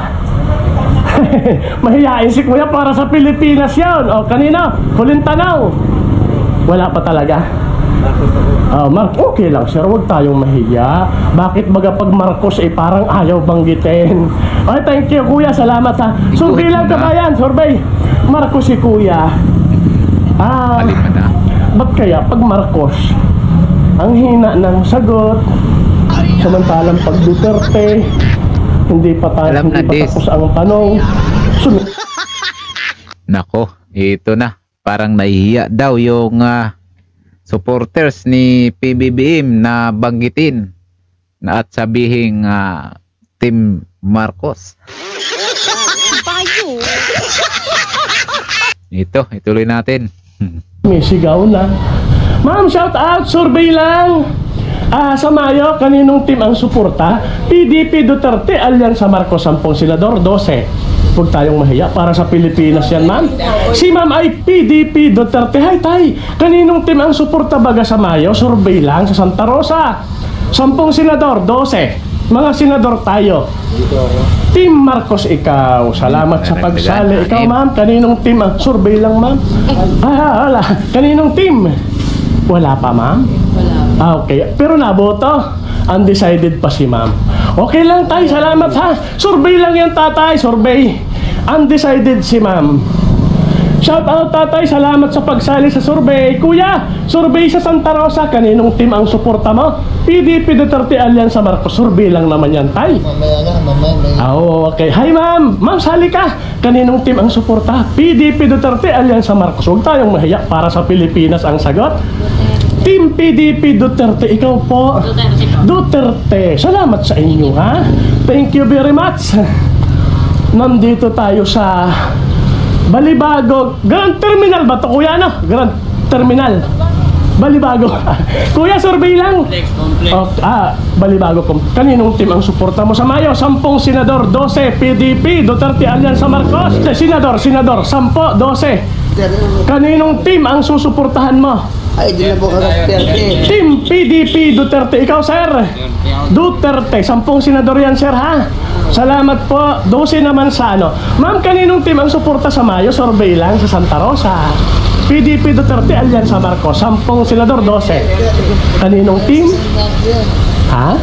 Mahihain si Kuya, para sa Pilipinas yan. O kanina, huling tanaw. Wala pa talaga. Mark, okay lang sir, huwag tayong mahiya. Bakit baga pag Marcos parang ayaw banggitin? Okay, thank you Kuya, salamat ha. Survey lang kabayan, survey. Marcos si Kuya. Alin na. Ba't kaya pag Marcos ang hina ng sagot, samantalang pag Duterte hindi pa tapos ang tanong. Nako, ito na. Parang nahihiya daw yung supporters ni PBBM na banggitin na at sabihing Team Marcos. Ito, ituloy natin. May sigaw na. Ma'am, shout out, survey lang. Sa Mayo, kaninong team ang suporta? PDP Duterte Alyansa Marcos, 10 senador, 12. Huwag tayong mahiya, para sa Pilipinas yan, ma'am. Si ma'am ay PDP Duterte. Hay tay, kaninong team ang suporta baga sa Mayo? Survey lang sa Santa Rosa. 10 senador, 12. Mga senador tayo. Team Marcos, ikaw. Salamat sa pagsali. Ikaw, ma'am, kaninong team ang survey lang, ma'am? Wala. Kaninong team? Wala pa, ma'am? Wala. Okay. Pero naboto. Undecided pa si ma'am. Okay lang tayo. Salamat ha. Survey lang yan, tatay. Survey. Undecided si ma'am. Shout out, tatay. Salamat sa pagsali sa survey. Kuya, survey sa Santa Rosa. Kaninong team ang suporta mo? PDP Duterte Alyansa Marcos. Survey lang naman yan, tay. Mamaya. Okay. Hi, ma'am. Ma'am, sali ka. Kaninong team ang suporta? PDP Duterte Alyansa Marcos. Huwag tayong mahiya, para sa Pilipinas ang sagot. Team PDP Duterte. Ikaw po? Duterte. Salamat sa inyo, ha? Thank you very much. Nandito tayo sa Balibago Grand Terminal ba ito, Kuya? Ano? Grand Terminal Balibago. Kuya, survey lang. Balibago. Kaninong team ang suporta mo sa Mayo? 10 senador, 12. PDP Duterte Alyansa Marcos. Senador, 10, 12. Kaninong team ang susuportahan mo? Ay, di na po Duterte. Team PDP Duterte. Ikaw, sir? Duterte. 10 senador yan, sir, ha? Salamat po. 12 naman sa ano. Ma'am, kaninong team ang suporta sa Mayo? Survey lang sa Santa Rosa. PDP Duterte Alyansa Marcos, 10 senador, 12. Kaninong team? Ha?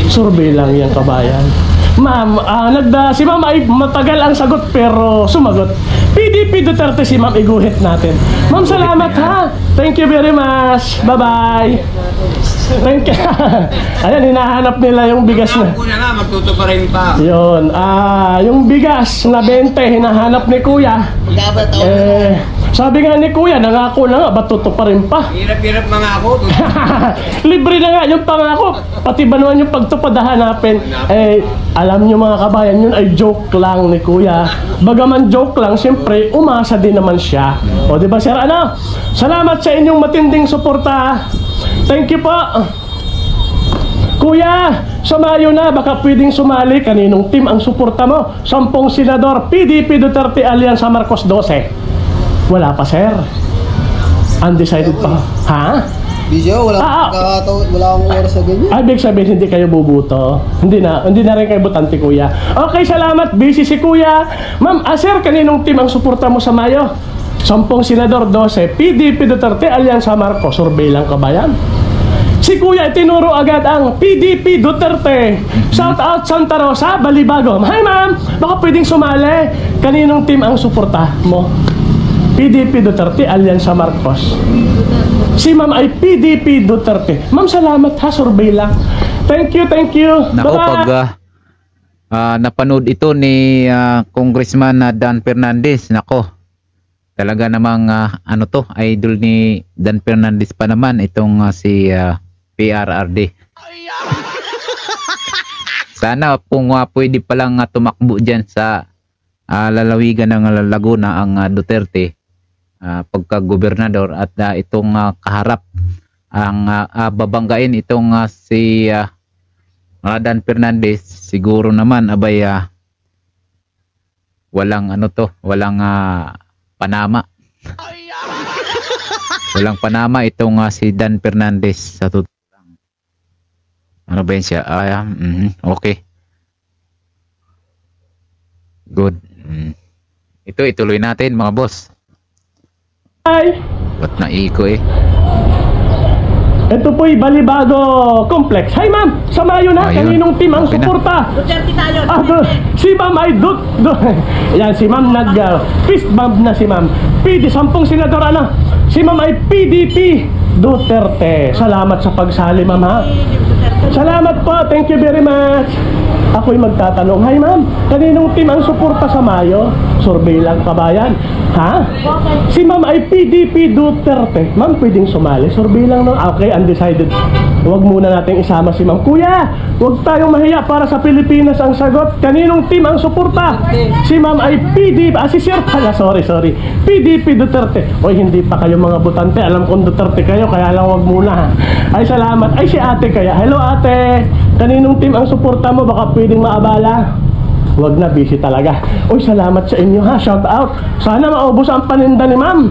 Survey lang yan, kabayan. Ma'am, si ma'am ay matagal ang sagot pero sumagot. PDP Duterte si ma'am, iguhit natin. Ma'am, salamat ha. Thank you very much. Bye-bye. Thank you. Ayan, hinahanap nila yung bigas na. Ako na nga, magtuto pa rin pa. Yun. Yung bigas na 20, hinahanap ni Kuya. Sabi nga ni Kuya, nangako na nga, ba't tutuparin pa? Hirap-hirap mga ako. Libre na nga yung pangako. Pati ba naman yung pagtupad hanapin? Alam nyo mga kabayan, yun ay joke lang ni Kuya. Bagaman joke lang, siyempre, umasa din naman siya. O diba sir, ano? Salamat sa inyong matinding suporta. Thank you po. Kuya, sa Mayo na, baka pwedeng sumali. Kaninong team ang suporta mo? 10 senador, PDP Duterte Alyansa Marcos, 12. Wala pa, sir. Undecided pa. Ha? Video, wala akong oras sa ganyan. Ibig sabihin, hindi kayo bubuto. Hindi na rin kayo butante, Kuya. Okay, salamat. Busy si Kuya. Ma'am, sir, kaninong team ang suporta mo sa Mayo? 10 senador, 12. PDP Duterte Alyansa Marcos. Survey lang, kabayan. Si Kuya itinuro agad ang PDP Duterte. Shout out Santa Rosa, Balibago. Hi, ma'am. Baka pwedeng sumali. Kaninong team ang suporta mo? PDP Duterte Alyansa Marcos. Si ma'am ay PDP Duterte. Ma'am, salamat ha, survey lang. Thank you, thank you. Nako, pag napanood ito ni Congressman Dan Fernandez, nako, talaga namang idol ni Dan Fernandez pa naman itong si PRRD. Sana kung pwede palang tumakbo dyan sa lalawigan ng Laguna ang Duterte pagka-gobernador, at itong kaharap ang babanggain itong si Dan Fernandez, siguro naman abay walang walang panama. Walang panama itong si Dan Fernandez sa totoo lang. Ano ba yun siya? Okay. Good. Ito ituloy natin mga boss. Ay, Ba't naiko eh? ito po'y Balibago Complex. Hi ma'am, sa Mayo na, Ayun. kaninong team ang Okay na. suporta? Duterte tayo. Si ma'am ay yan, si ma'am fist bump na si ma'am. PD, 10 senador si ma'am ay PDP Duterte. Salamat sa pagsali ma'am ha. Salamat po, thank you very much. Ako'y magtatanong, hi ma'am, kaninong team ang suporta sa Mayo? Survey lang kabayan. Ha? Si ma'am ay PDP Duterte. Ma'am, pwedeng sumali. Survey lang no? Okay, undecided. Huwag muna nating isama si ma'am. Kuya, huwag tayong mahiya, para sa Pilipinas ang sagot. Kaninong team ang suporta? Si ma'am ay PDP. Si sir pala, sorry. PDP Duterte. Oy, hindi pa kayo mga butante. Alam kong Duterte kayo, kaya lang huwag muna. Ay, salamat. Ay, si ate kaya. Hello ate. Kaninong team ang suporta mo? Baka pwedeng maabala. Huwag na, busy talaga. Uy, salamat sa inyo ha, shout out. Sana maubos ang paninda ni ma'am.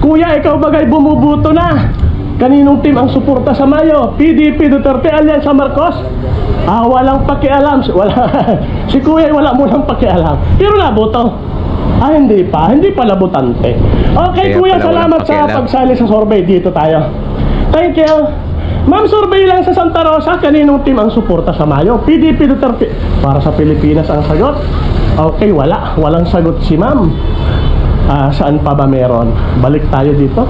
Kuya, ikaw bagay bumubuto na. Kaninong team ang suporta sa Mayo? PDP Duterte, Alyansa Marcos? Walang pakialam. Si kuya wala mo lang pakialam. Pero naboto. Hindi pala butante. Okay Kaya kuya, pala salamat walang sa pakialam. pagsali sa survey. Dito tayo. Thank you. Ma'am, survey lang sa Santa Rosa. Kaninong team ang suporta sa Mayo? PDP Duterte. Para sa Pilipinas ang sagot. Okay, walang sagot si ma'am. Saan pa ba meron? Balik tayo dito.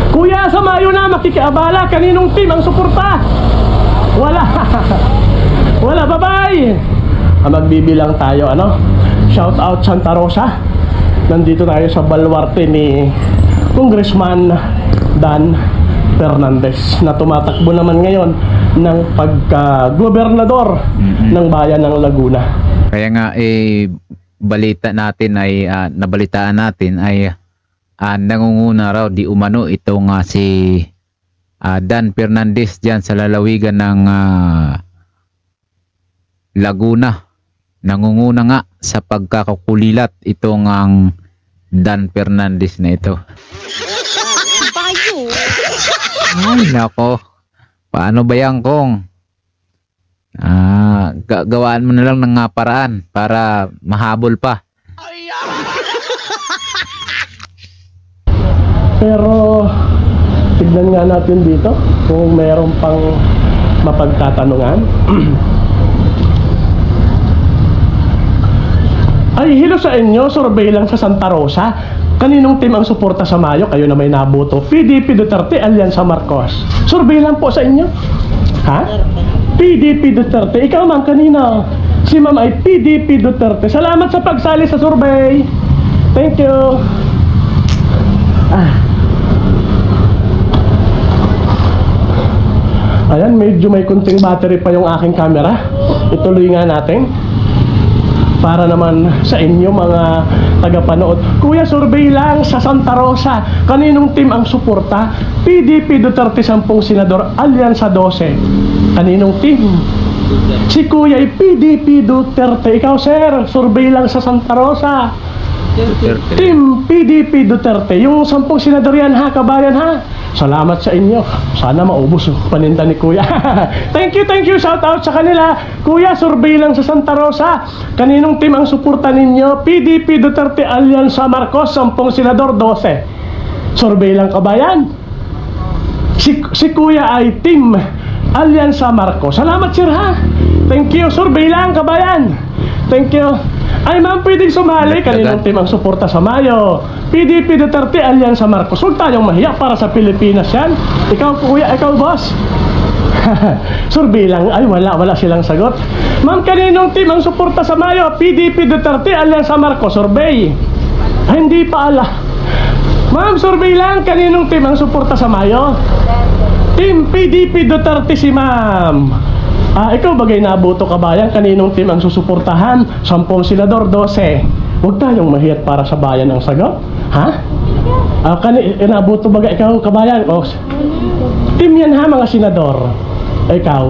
Kuya, sa Mayo na makikiabala. Kaninong team ang suporta? Wala. Wala, bye-bye. Magbibilang tayo, shout out Santa Rosa. Nandito tayo sa baluarte ni Congressman Dan Fernandez na tumatakbo naman ngayon ng pagka-gobernador ng bayan ng Laguna. Kaya nga nabalitaan natin ay nangunguna raw di umano itong si Dan Fernandez diyan sa lalawigan ng Laguna. Nangunguna nga sa pagkakakulilat itong ang Dan Fernandez na ito. Ay nako, paano ba yan kung gawaan mo na lang ng paraan para mahabol pa. Pero tignan nga natin dito kung mayroon pang mapagtatanungan. Ay, hello sa inyo, survey lang sa Santa Rosa. Kaninong team ang suporta sa Mayo? Kayo na may naboto. PDP Duterte, Alyansa Marcos. Survey lang po sa inyo. Ha? PDP Duterte. Ikaw ma'am, kanina. Si ma'am ay PDP Duterte. Salamat sa pagsali sa survey. Thank you. Ayan, medyo may kunting battery pa yung aking camera. Ituloy nga natin para naman sa inyo mga tagapanood. Kuya, survey lang sa Santa Rosa. Kaninong team ang suporta? PDP Duterte 10 senador, Alyansa 12. Kaninong team? Si Kuya ay PDP Duterte. Ikaw sir, survey lang sa Santa Rosa. Duterte. Team PDP Duterte. Yung 10 senador yan ha, kabayan ha. Salamat sa inyo. Sana maubos yung paninda ni Kuya. Thank you, shout out sa kanila. Kuya, survey lang sa Santa Rosa. Kaninong team ang suporta ninyo? PDP Duterte, Alyansa Marcos, 10 senador, 12. Survey lang kabayan. Si Kuya ay team Alyansa Marcos. Salamat sir ha. Thank you, survey lang kabayan. Thank you. Ay ma'am, pwedeng sumali. Kaninong team ang suporta sa Mayo? PDP Duterte, Alyansa Marcos. Huwag tayong mahiya, para sa Pilipinas yan. Ikaw kuya, ikaw boss. Survey lang. Ay wala silang sagot. Ma'am, kaninong team ang suporta sa Mayo? PDP Duterte, Alyansa Marcos. Survey. Ay, hindi pa ala. Ma'am, survey lang. Kaninong team ang suporta sa Mayo? Team PDP Duterte si ma'am. Ikaw bagay nabuto kabayan, kaninong team ang susuportahan? 10 senador, 12. Huwag tayong mahiyat para sa bayan ang sagot. Ha? Nabuto bagay ikaw kabayan? Team yan ha mga senador. Ikaw?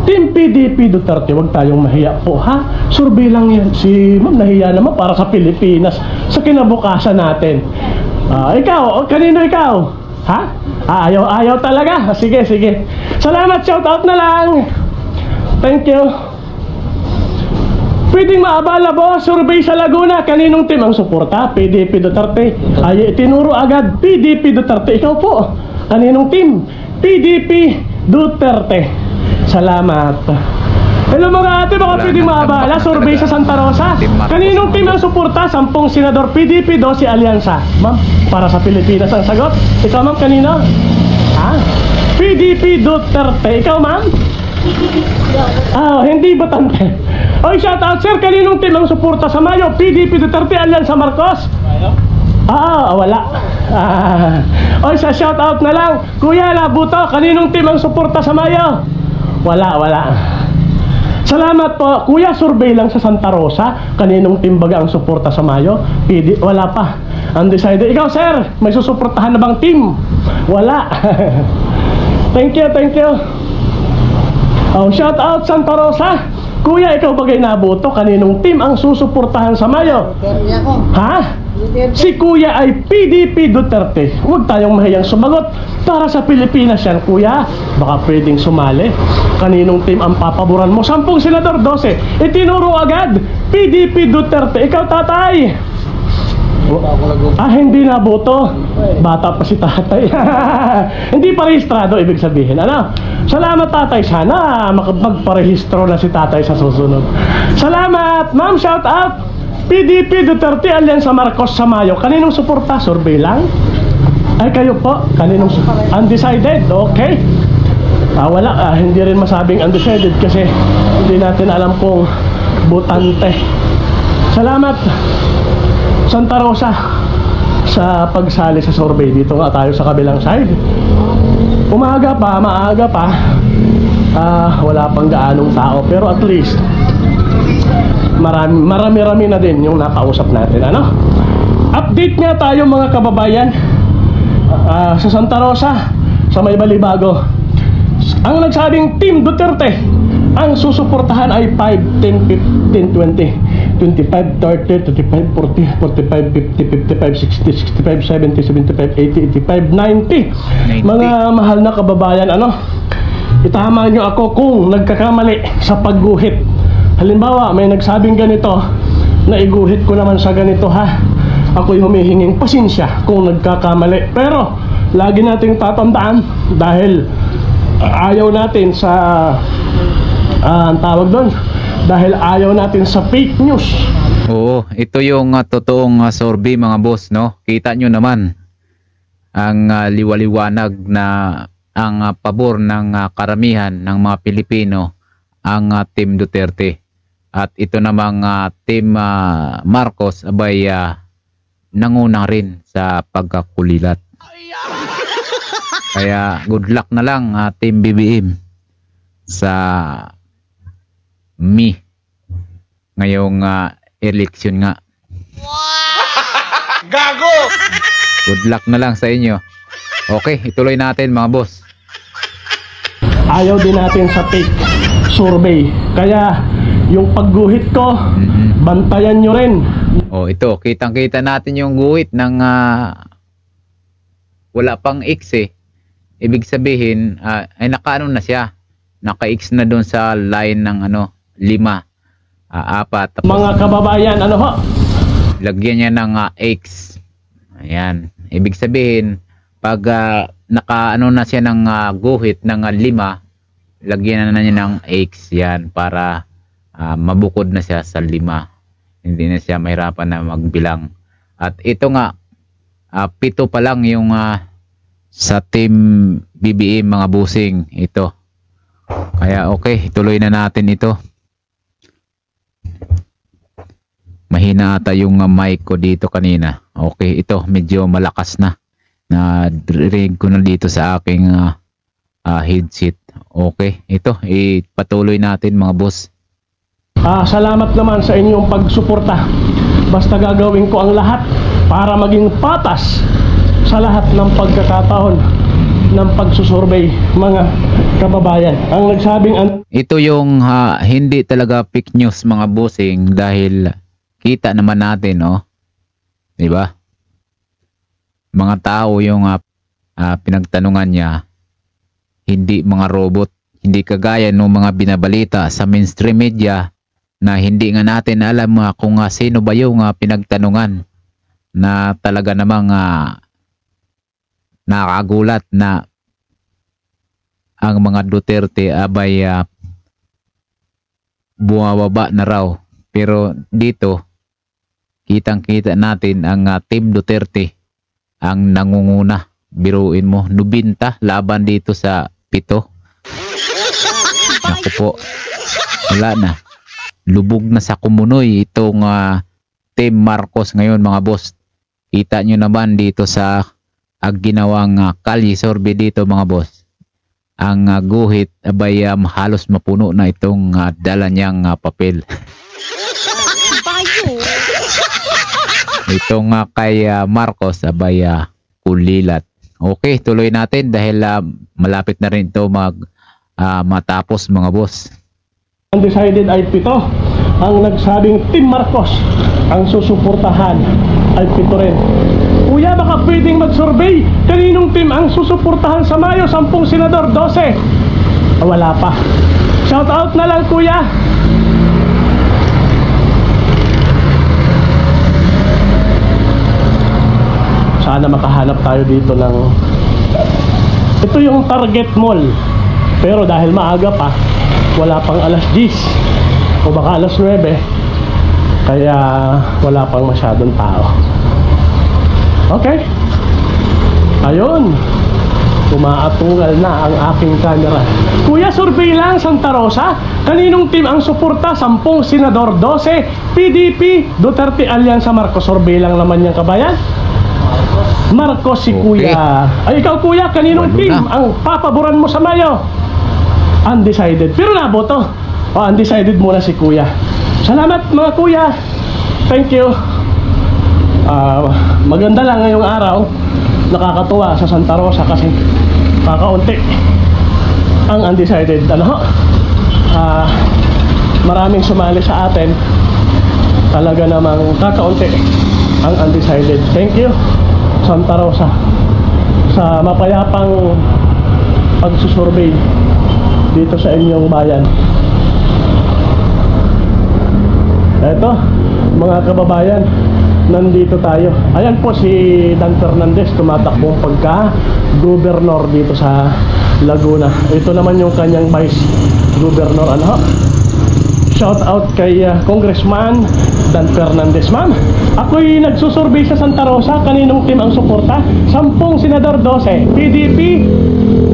Team PDP Duterte, huwag tayong mahiya po ha. Survey lang yan. Si ma'am nahiya naman para sa Pilipinas, sa kinabukasan natin. Ikaw, kanino ikaw? Ha? Ayaw talaga. Sige. Salamat, shout out na lang. Thank you. Pwedeng maabala boss, survey sa Laguna. Kaninong team ang suporta? PDP Duterte. Tinuro agad, PDP Duterte. Ikaw po, kaninong team? PDP Duterte. Salamat. Hello mga ate, baka pwedeng maabala, survey sa Santa Rosa. Kaninong team ang suporta? 10 senador PDP, 12 alyansa. Ma'am, para sa Pilipinas ang sagot. Ikaw ma'am, kanino? PDP Duterte. Ikaw ma'am? Hindi Batante. Oy, shout out sir, kaninong team ang suporta sa Mayo? PDP Duterte, alyansa Marcos? Wala. Oy, sa shout out na lang. Kuya Nabuto, kaninong team ang suporta sa Mayo? Wala. Salamat po. Kuya, survey lang sa Santa Rosa. Kaninong team baga ang suporta sa Mayo? Wala pa. Undecided. Ikaw sir, may susuportahan na bang team? Wala. Thank you. Shout out Santa Rosa. Kuya, ikaw bagay nabuto, kaninong team ang susuportahan sa Mayo? Ha? Si Kuya ay PDP Duterte. Huwag tayong mahiyang sumagot. Para sa Pilipinas yan, Kuya. Baka pwedeng sumali. Kaninong team ang papaboran mo? 10 senador, 12. Itinuro agad, PDP Duterte. Ikaw tatay? Hindi naboto. Bata pa si tatay. Hindi pa rehistrado, ibig sabihin. Salamat tatay. Sana magparehistro na si tatay sa susunod. Salamat. Ma'am, shout out. PDP Duterte, alyansa Marcos sa Mayo. Kaninong suporta? Survey lang? Kayo po? Kaninong undecided? Okay. Wala. Hindi rin masabing undecided kasi hindi natin alam kung butante. Salamat Santa Rosa sa pagsali sa survey. Dito nga tayo sa kabilang side. Maaga pa. Wala pang gaanong tao, pero at least marami na din yung nakausap natin. Update nga tayo mga kababayan. Sa Santa Rosa, sa May Balibago, ang nagsabing Team Duterte ang susuportahan ay 5, 10, 15, 20, 25, 30, 35, 40, 45, 50, 55, 60, 65, 70, 75, 80, 85, 90. Mga mahal na kababayan, itama nyo ako kung nagkakamali sa pagguhit. Halimbawa, may nagsabing ganito, na iguhit ko naman sa ganito ha. Ako'y humihinging pasensya kung nagkakamali. Pero, lagi nating tatandaan dahil ayaw natin sa ang tawag doon, dahil ayaw natin sa fake news. Oo, ito yung totoong survey mga boss, no? Kita nyo naman ang liwaliwanag na ang pabor ng karamihan ng mga Pilipino ang Team Duterte. At ito namang Team Marcos abay nangunang rin sa pagkakulilat. Kaya good luck na lang Team BBM sa ngayong election nga. Gago! Good luck na lang sa inyo. Okay, ituloy natin mga boss. Ayaw din natin sa fake survey. Kaya yung pagguhit ko, bantayan nyo rin. Ito, kitang-kita natin yung guhit ng wala pang X eh. Ibig sabihin, ay nakaano na siya. Naka-X na doon sa line ng 5, 4. Mga kababayan, Lagyan niya ng X. Ayan. Ibig sabihin, pag naka-ano na siya ng guhit ng 5, lagyan na niya ng X. Yan, para mabukod na siya sa 5. Hindi na siya mahirapan na magbilang. At ito nga, 7 pa lang yung sa Team BBM mga busing ito. Kaya okay, ituloy na natin ito. Mahina ata yung mic ko dito kanina. Okay, ito medyo malakas na. Na-rig ko na dito sa aking headset. Okay, ito ipatuloy natin mga boss. Salamat naman sa inyong pagsuporta. Basta gagawin ko ang lahat para maging patas sa lahat ng pagkakataon ng pagsusurvey, mga kababayan. Ang nagsabing Ito yung hindi talaga fake news mga bossing, dahil kita naman natin, oh. 'Di ba? Mga tao yung pinagtanungan niya, hindi mga robot, hindi kagaya ng mga binabalita sa mainstream media na hindi nga natin alam kung sino ba yung pinagtanungan, na talaga namang nakagulat na ang mga Duterte abay bumababa na raw. Pero dito kitang-kita natin ang Team Duterte ang nangunguna. Biruin mo, 90 laban dito sa 7. Naku po, wala na. Lubog na sa kumunoy itong Team Marcos ngayon mga boss. Kita nyo naman dito sa ginawang kalye survey dito mga boss. Ang guhit abay halos mapuno na itong dala niyang papel. Itong kay Marcos abay kulilat. Okay, tuloy natin dahil malapit na rin ito matapos mga boss. undecided ay 7. Ang nagsabing Team Marcos ang susuportahan ay 7 rin. Kuya, baka pwedeng mag-survey. Kaninong team ang susuportahan sa Mayo? 10 senador, 12. Wala pa. Shout out na lang kuya. Sana makahanap tayo dito ng... Ito yung Target Mall. Pero dahil maaga pa, wala pang alas 10 o baka alas 9, kaya wala pang masyadong tao. Okay, ayun, umaatungal na ang aking camera. Kuya, survey lang Santa Rosa. Kaninong team ang suporta? 10 senador, 12 PDP, Duterte Alyansa Marcos. Survey lang naman yung kabayan. Marcos si kuya. Ay, ikaw kuya, kaninong team ang papaboran mo sa Mayo? Undecided, pero naboto. Undecided muna si kuya. Salamat mga kuya, thank you. Maganda lang ngayong araw. Nakakatuwa sa Santa Rosa kasi kakaunti ang undecided. Maraming sumali sa atin. Talaga namang kakaunti ang undecided. Thank you Santa Rosa sa mapayapang pagsusurvey dito sa inyong bayan. Eto mga kababayan, nandito tayo. Ayan po si Dan Fernandez, tumatakbong pagka-gobernador dito sa Laguna. Ito naman yung kanyang vice governor. Shout out kay Congressman Dan Fernandez. Ma'am, ako'y nagsusurvey sa Santa Rosa. Kaninong team ang suporta? 10 senador, 12 PDP,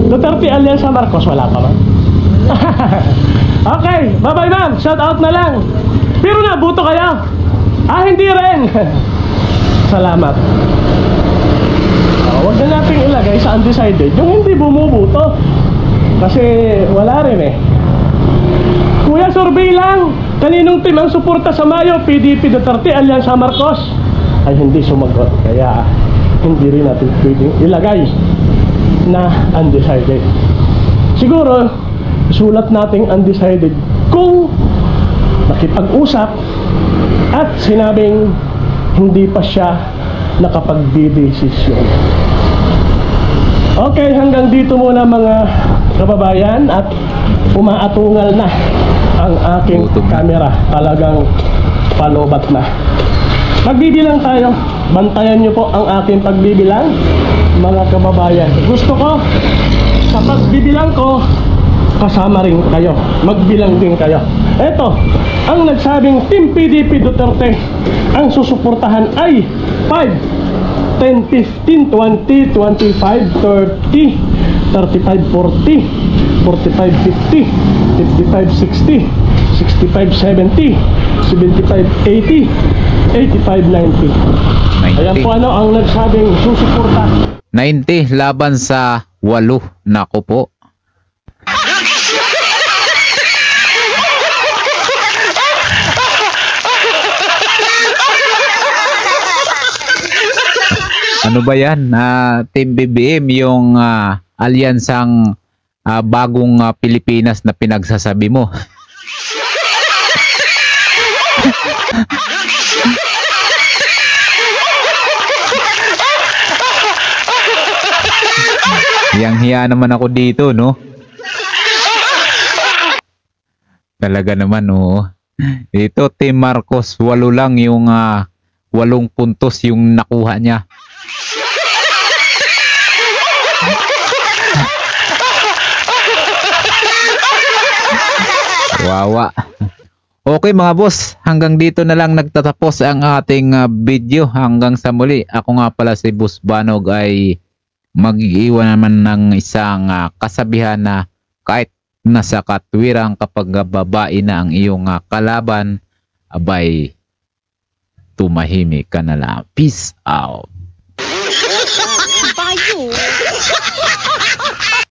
Duterte Alyansa Marcos. Wala pa ma'am. Okay, bye bye ma'am, shout out na lang. Pero nabuto kayo? Hindi rin. Salamat. Huwag na natin ilagay sa undecided yung hindi bumubuto, kasi wala rin eh. Kuya, survey lang. Kaninong team ang suporta sa Mayo? PDP, Duterte Alyansa Marcos. Ay hindi sumagot, kaya hindi rin natin pwedeng ilagay na undecided. Siguro sulat nating undecided kung nakipag-usap at sinabing hindi pa siya nakapagdidesisyon. Okay, hanggang dito muna mga kababayan, at umaatungal na ang aking camera. Talagang palobat na. Magbibilang tayo. Bantayan nyo po ang aking pagbibilang mga kababayan. Gusto ko sa pagbibilang ko kasama rin kayo, magbilang din kayo. Eto, ang nagsabing Team PDP Duterte ang susuportahan ay 5, 10, 15, 20, 25, 30, 35, 40, 45, 50, 55, 60, 65, 70, 75, 80, 85, 90. Ayan po ang nagsabing susuporta. 90 laban sa 8. Nako po. Ano ba yan? Team BBM, yung alyansang bagong Pilipinas na pinagsasabi mo. Hiyang-hiya naman ako dito, no? Talaga naman, oo. Dito, Team Marcos, 8 lang yung 8 puntos yung nakuha niya. Wawa. Okay mga boss, hanggang dito na lang nagtatapos ang ating video. Hanggang sa muli, ako nga pala si Boss Banog ay mag-iwan naman ng isang kasabihan na kahit nasa katwirang kapag babae na ang iyong kalaban, abay, tumahimik ka na lang. Peace out.